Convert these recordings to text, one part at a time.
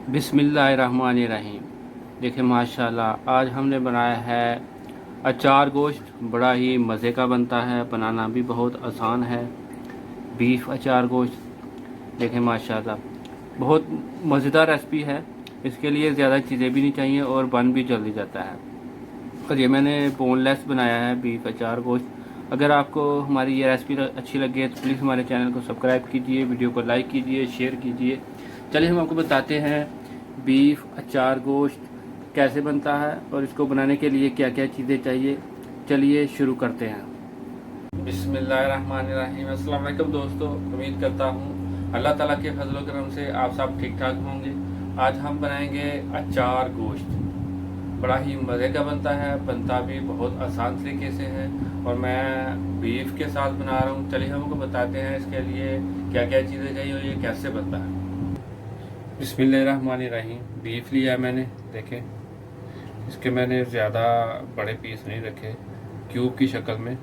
बिस्मिल्लाहिर्रहमानिर्रहीम। देखिए माशाल्लाह आज हमने बनाया है अचार गोश्त। बड़ा ही मज़े का बनता है, बनाना भी बहुत आसान है। बीफ अचार गोश्त देखें माशाल्लाह बहुत मज़ेदार रेसिपी है। इसके लिए ज़्यादा चीज़ें भी नहीं चाहिए और बन भी जल्दी जाता है। और ये मैंने बोनलेस बनाया है बीफ अचार गोश्त। अगर आपको हमारी ये रेसिपी अच्छी लगे तो प्लीज़ हमारे चैनल को सब्सक्राइब कीजिए, वीडियो को लाइक कीजिए, शेयर कीजिए। चलिए हम आपको बताते हैं बीफ अचार गोश्त कैसे बनता है और इसको बनाने के लिए क्या क्या चीज़ें चाहिए। चलिए शुरू करते हैं। बिस्मिल्लाहिर्रहमानिर्रहीम। अस्सलाम वालेकुम दोस्तों, उम्मीद करता हूँ अल्लाह ताला के फजल व करम से आप सब ठीक ठाक होंगे। आज हम बनाएंगे अचार गोश्त। बड़ा ही मज़े का बनता है, बनता भी बहुत आसान तरीके से है और मैं बीफ के साथ बना रहा हूँ। चलिए हम आपको बताते हैं इसके लिए क्या क्या चीज़ें चाहिए और ये कैसे बनता है। बिस्मिल्लाहिर्रहमानिर्रहीम। बीफ लिया है मैंने, देखें इसके मैंने ज़्यादा बड़े पीस नहीं रखे, क्यूब की शक्ल में।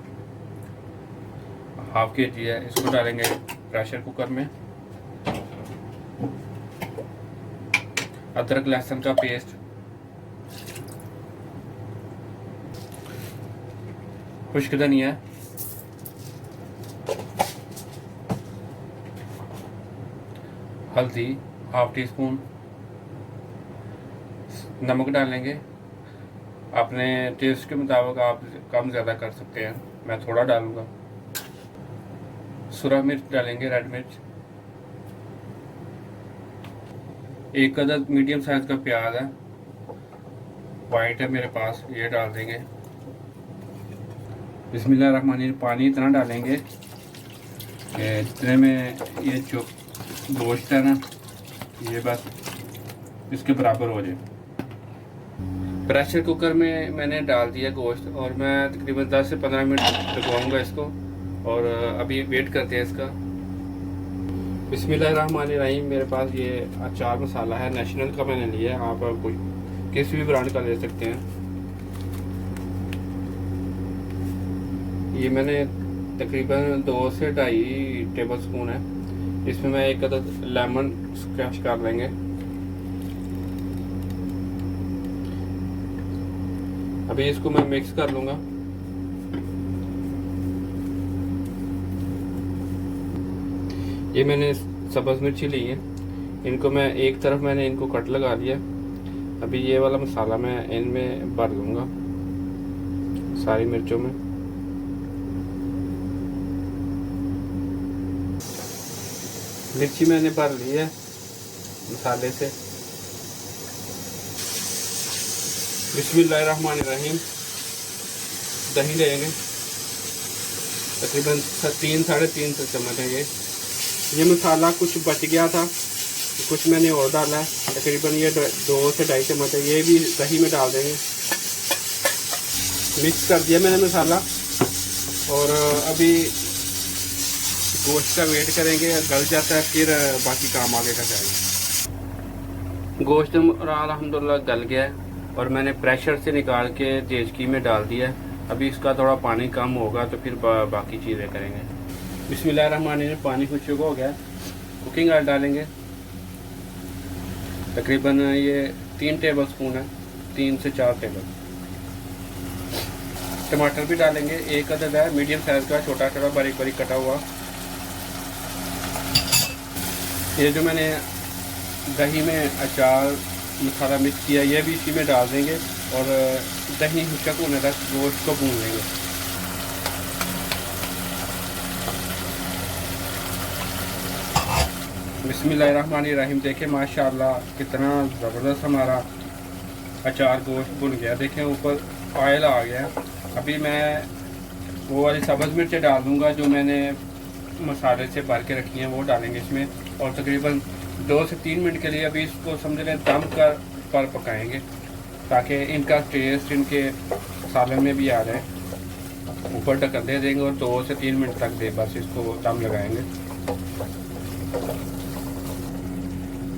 हाफ के जी है। इसको डालेंगे प्रेशर कुकर में। अदरक लहसुन का पेस्ट, खुश्क धनिया, हल्दी हाफ टी स्पून, नमक डालेंगे अपने टेस्ट के मुताबिक, आप कम ज़्यादा कर सकते हैं, मैं थोड़ा डालूँगा। सुरख मिर्च डालेंगे, रेड मिर्च, एक अदद मीडियम साइज़ का प्याज है, वाइट है मेरे पास, ये डाल देंगे। बिस्मिल्लाहिर्रहमानिर्रहीम। पानी इतना डालेंगे कि जितने में ये जो गोश्त है ना, ये बस इसके बराबर हो जाए। प्रेशर कुकर में मैंने डाल दिया गोश्त और मैं तकरीबन 10 से 15 मिनट लगवाऊंगा इसको। और अभी वेट करते हैं इसका। बिस्मिल्लाहिर्रहमानिर्रहीम। मेरे पास ये अचार मसाला है, नेशनल का मैंने लिया है, आप कोई किसी भी ब्रांड का ले सकते हैं। ये मैंने तकरीबन 2 से 2.5 टेबल स्पून है। इसमें मैं एक अदद लेमन स्क्रैच कर लेंगे। अभी इसको मैं मिक्स कर लूँगा। ये मैंने सब्ज़ मिर्ची ली है, इनको मैं एक तरफ मैंने इनको कट लगा दिया। अभी ये वाला मसाला मैं इनमें भर दूँगा, सारी मिर्चों में। मिर्ची मैंने भर ली है मसाले से। बिस्मिल्लाहिर्रहमानिर्रहीम। दही लेंगे, तकरीबन 3 साढ़े 3 चम्मच है ये मसाला कुछ बच गया था, कुछ मैंने और डाला है, तकरीबन ये 2 से 2.5 चम्मच है, ये भी दही में डाल देंगे। मिक्स कर दिया मैंने मसाला और अभी गोश्त का वेट करेंगे, गल जाता है फिर बाकी काम आगे का जाएगा। गोश्त अल्हम्दुलिल्लाह गल गया है और मैंने प्रेशर से निकाल के देचकी में डाल दिया है। अभी इसका थोड़ा पानी कम होगा तो फिर बाकी चीज़ें करेंगे। बिस्मिल्लाहिर्रहमानिर्रहीम। पानी कुछ हो गया, कुकिंग ऑयल डालेंगे, तकरीबन ये 3 टेबल स्पून है, 3 से 4 टेबल। टमाटर भी डालेंगे, एक अदद है मीडियम साइज़ का, छोटा छोटा बारीक बारीक कटा हुआ। ये जो मैंने दही में अचार मसाला मिक्स किया, ये भी इसी में डाल देंगे और दही खुश्क होने तक गोश्त को भून लेंगे। बिस्मिल्लाहिर्रहमानिर्रहीम। देखें माशाल्लाह कितना ज़बरदस्त हमारा अचार गोश्त भुन गया। देखें ऊपर ऑयल आ गया। अभी मैं वो वाली सब्ज़ मिर्चें डाल दूँगा जो मैंने मसाले से भर के रखी हैं, वो डालेंगे इसमें और तकरीबन 2 से 3 मिनट के लिए अभी इसको समझ लें दम पर पकाएंगे ताकि इनका टेस्ट इनके सालन में भी आ जाए। ऊपर ढक्कन दे देंगे और 2 से 3 मिनट तक बस इसको दम लगाएंगे।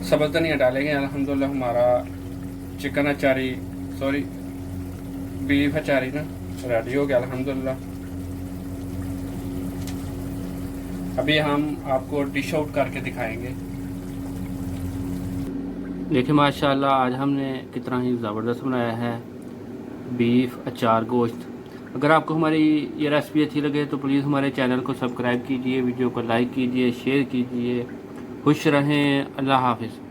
सब्ज़ धनिया डालेंगे। अल्हम्दुलिल्लाह हमारा चिकन अचारी बीफ अचारी ना रेडी हो गया अल्हम्दुलिल्लाह। अभी हम आपको डिश आउट करके दिखाएंगे। देखिए माशाल्लाह आज हमने कितना ही ज़बरदस्त बनाया है बीफ अचार गोश्त। अगर आपको हमारी ये रेसिपी अच्छी लगे तो प्लीज़ हमारे चैनल को सब्सक्राइब कीजिए, वीडियो को लाइक कीजिए, शेयर कीजिए। खुश रहें। अल्लाह हाफ़िज़।